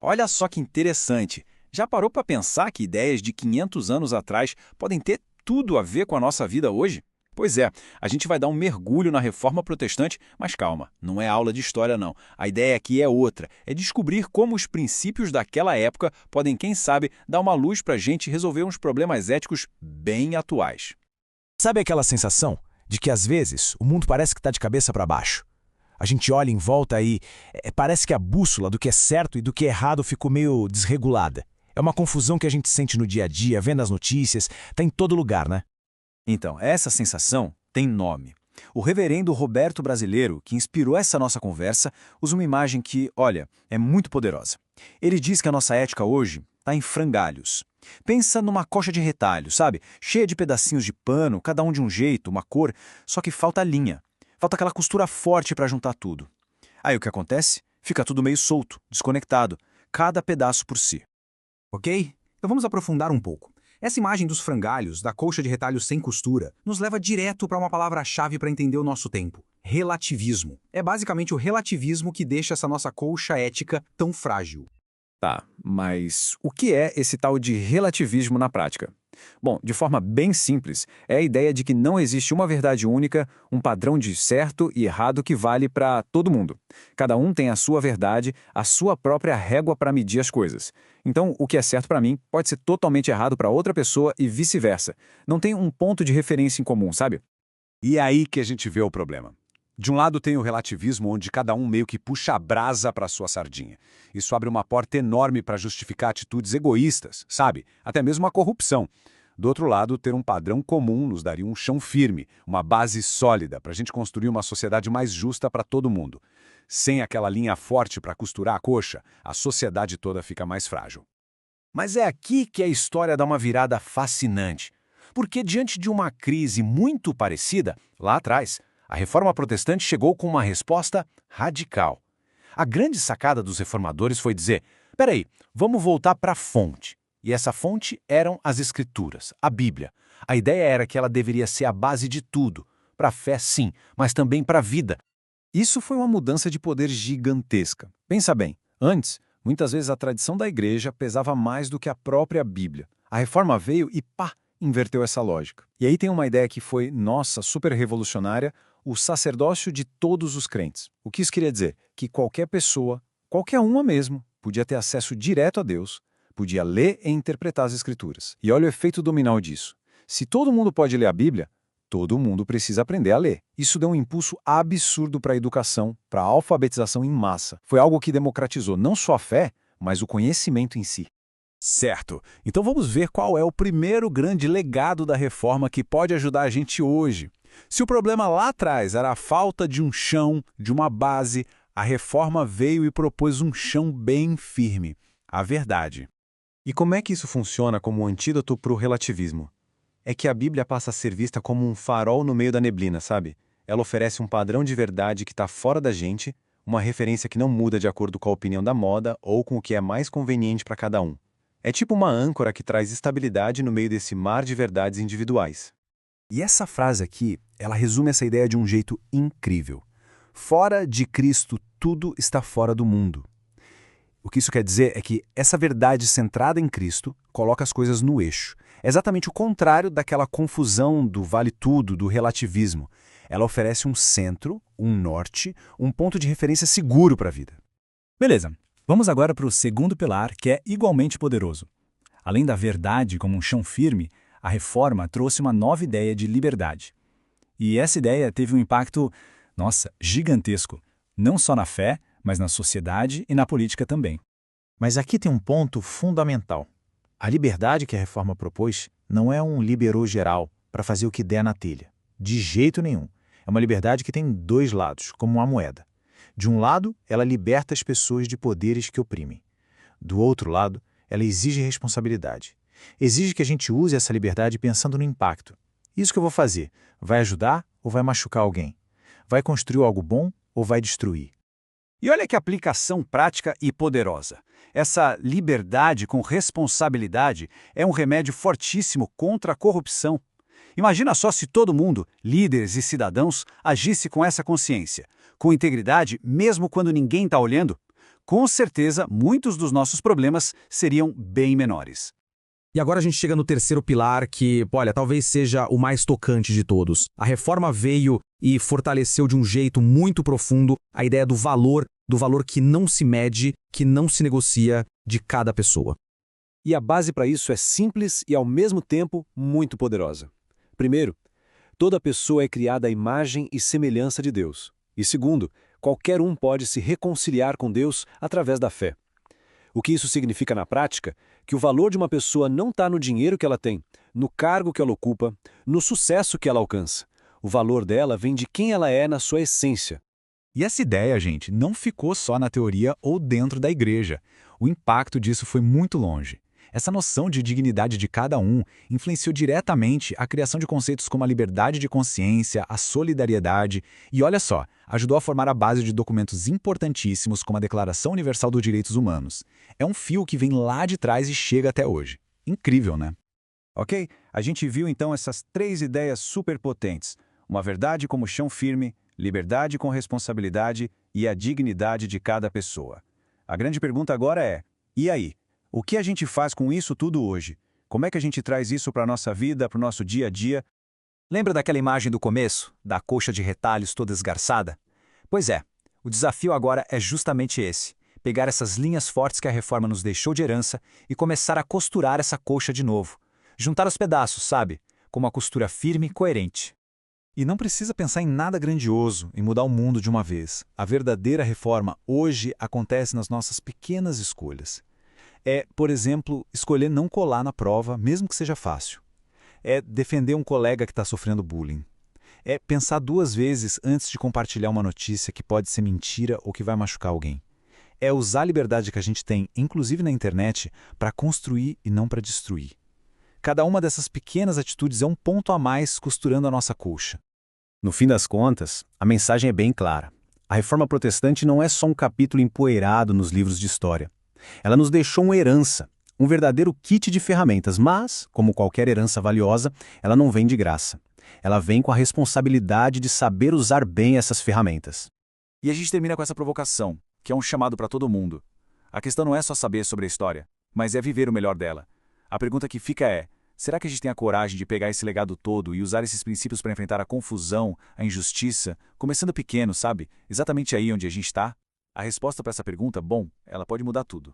Olha só que interessante. Já parou para pensar que ideias de 500 anos atrás podem ter tudo a ver com a nossa vida hoje? Pois é, a gente vai dar um mergulho na Reforma Protestante, mas calma, não é aula de história não. A ideia aqui é outra, é descobrir como os princípios daquela época podem, quem sabe, dar uma luz para a gente resolver uns problemas éticos bem atuais. Sabe aquela sensação de que às vezes o mundo parece que está de cabeça para baixo? A gente olha em volta e parece que a bússola do que é certo e do que é errado ficou meio desregulada. É uma confusão que a gente sente no dia a dia, vendo as notícias, tá em todo lugar, né? Então, essa sensação tem nome. O reverendo Roberto Brasileiro, que inspirou essa nossa conversa, usa uma imagem que, olha, é muito poderosa. Ele diz que a nossa ética hoje está em frangalhos. Pensa numa coxa de retalhos, sabe? Cheia de pedacinhos de pano, cada um de um jeito, uma cor, só que falta linha. Falta aquela costura forte para juntar tudo. Aí o que acontece? Fica tudo meio solto, desconectado, cada pedaço por si. Ok? Então vamos aprofundar um pouco. Essa imagem dos frangalhos, da colcha de retalhos sem costura, nos leva direto para uma palavra-chave para entender o nosso tempo: relativismo. É basicamente o relativismo que deixa essa nossa colcha ética tão frágil. Tá, mas o que é esse tal de relativismo na prática? Bom, de forma bem simples, é a ideia de que não existe uma verdade única, um padrão de certo e errado que vale para todo mundo. Cada um tem a sua verdade, a sua própria régua para medir as coisas. Então, o que é certo para mim pode ser totalmente errado para outra pessoa e vice-versa. Não tem um ponto de referência em comum, sabe? E é aí que a gente vê o problema. De um lado tem o relativismo, onde cada um meio que puxa a brasa para sua sardinha. Isso abre uma porta enorme para justificar atitudes egoístas, sabe? Até mesmo a corrupção. Do outro lado, ter um padrão comum nos daria um chão firme, uma base sólida para a gente construir uma sociedade mais justa para todo mundo. Sem aquela linha forte para costurar a coxa, a sociedade toda fica mais frágil. Mas é aqui que a história dá uma virada fascinante. Porque diante de uma crise muito parecida, lá atrás, a Reforma Protestante chegou com uma resposta radical. A grande sacada dos reformadores foi dizer: peraí, vamos voltar para a fonte. E essa fonte eram as Escrituras, a Bíblia. A ideia era que ela deveria ser a base de tudo. Para a fé, sim, mas também para a vida. Isso foi uma mudança de poder gigantesca. Pensa bem, antes, muitas vezes a tradição da igreja pesava mais do que a própria Bíblia. A reforma veio e pá, inverteu essa lógica. E aí tem uma ideia que foi, nossa, super revolucionária: o sacerdócio de todos os crentes. O que isso queria dizer? Que qualquer pessoa, qualquer uma mesmo, podia ter acesso direto a Deus, podia ler e interpretar as Escrituras. E olha o efeito dominó disso. Se todo mundo pode ler a Bíblia, todo mundo precisa aprender a ler. Isso deu um impulso absurdo para a educação, para a alfabetização em massa. Foi algo que democratizou não só a fé, mas o conhecimento em si. Certo. Então vamos ver qual é o primeiro grande legado da reforma que pode ajudar a gente hoje. Se o problema lá atrás era a falta de um chão, de uma base, a reforma veio e propôs um chão bem firme: a verdade. E como é que isso funciona como um antídoto para o relativismo? É que a Bíblia passa a ser vista como um farol no meio da neblina, sabe? Ela oferece um padrão de verdade que está fora da gente, uma referência que não muda de acordo com a opinião da moda ou com o que é mais conveniente para cada um. É tipo uma âncora que traz estabilidade no meio desse mar de verdades individuais. E essa frase aqui, ela resume essa ideia de um jeito incrível. Fora de Cristo, tudo está fora do mundo. O que isso quer dizer é que essa verdade centrada em Cristo coloca as coisas no eixo. É exatamente o contrário daquela confusão do vale tudo, do relativismo. Ela oferece um centro, um norte, um ponto de referência seguro para a vida. Beleza, vamos agora para o segundo pilar, que é igualmente poderoso. Além da verdade como um chão firme, a reforma trouxe uma nova ideia de liberdade. E essa ideia teve um impacto, nossa, gigantesco, não só na fé, mas na sociedade e na política também. Mas aqui tem um ponto fundamental. A liberdade que a reforma propôs não é um liberou geral para fazer o que der na telha. De jeito nenhum. É uma liberdade que tem dois lados, como uma moeda. De um lado, ela liberta as pessoas de poderes que oprimem. Do outro lado, ela exige responsabilidade. Exige que a gente use essa liberdade pensando no impacto. Isso que eu vou fazer, vai ajudar ou vai machucar alguém? Vai construir algo bom ou vai destruir? E olha que aplicação prática e poderosa. Essa liberdade com responsabilidade é um remédio fortíssimo contra a corrupção. Imagina só se todo mundo, líderes e cidadãos, agisse com essa consciência, com integridade mesmo quando ninguém está olhando. com certeza muitos dos nossos problemas seriam bem menores. E agora a gente chega no terceiro pilar que, olha, talvez seja o mais tocante de todos. A reforma veio e fortaleceu de um jeito muito profundo a ideia do valor que não se mede, que não se negocia de cada pessoa. E a base para isso é simples e, ao mesmo tempo, muito poderosa. Primeiro, toda pessoa é criada à imagem e semelhança de Deus. E segundo, qualquer um pode se reconciliar com Deus através da fé. O que isso significa na prática? Que o valor de uma pessoa não está no dinheiro que ela tem, no cargo que ela ocupa, no sucesso que ela alcança. O valor dela vem de quem ela é na sua essência. E essa ideia, gente, não ficou só na teoria ou dentro da igreja. O impacto disso foi muito longe. Essa noção de dignidade de cada um influenciou diretamente a criação de conceitos como a liberdade de consciência, a solidariedade e, olha só, ajudou a formar a base de documentos importantíssimos como a Declaração Universal dos Direitos Humanos. É um fio que vem lá de trás e chega até hoje. Incrível, né? Ok? A gente viu então essas 3 ideias superpotentes. Uma verdade como chão firme, liberdade com responsabilidade e a dignidade de cada pessoa. A grande pergunta agora é, e aí? O que a gente faz com isso tudo hoje? Como é que a gente traz isso para a nossa vida, para o nosso dia a dia? Lembra daquela imagem do começo, da coxa de retalhos toda esgarçada? Pois é, o desafio agora é justamente esse: pegar essas linhas fortes que a reforma nos deixou de herança e começar a costurar essa coxa de novo. Juntar os pedaços, sabe? Com uma costura firme e coerente. E não precisa pensar em nada grandioso, em mudar o mundo de uma vez. A verdadeira reforma hoje acontece nas nossas pequenas escolhas. É, por exemplo, escolher não colar na prova, mesmo que seja fácil. É defender um colega que está sofrendo bullying. É pensar 2 vezes antes de compartilhar uma notícia que pode ser mentira ou que vai machucar alguém. É usar a liberdade que a gente tem, inclusive na internet, para construir e não para destruir. Cada uma dessas pequenas atitudes é um ponto a mais costurando a nossa colcha. No fim das contas, a mensagem é bem clara. A Reforma Protestante não é só um capítulo empoeirado nos livros de história. Ela nos deixou uma herança, um verdadeiro kit de ferramentas, mas, como qualquer herança valiosa, ela não vem de graça. Ela vem com a responsabilidade de saber usar bem essas ferramentas. E a gente termina com essa provocação, que é um chamado para todo mundo. A questão não é só saber sobre a história, mas é viver o melhor dela. A pergunta que fica é, será que a gente tem a coragem de pegar esse legado todo e usar esses princípios para enfrentar a confusão, a injustiça, começando pequeno, sabe? Exatamente aí onde a gente está? A resposta para essa pergunta, bom, ela pode mudar tudo.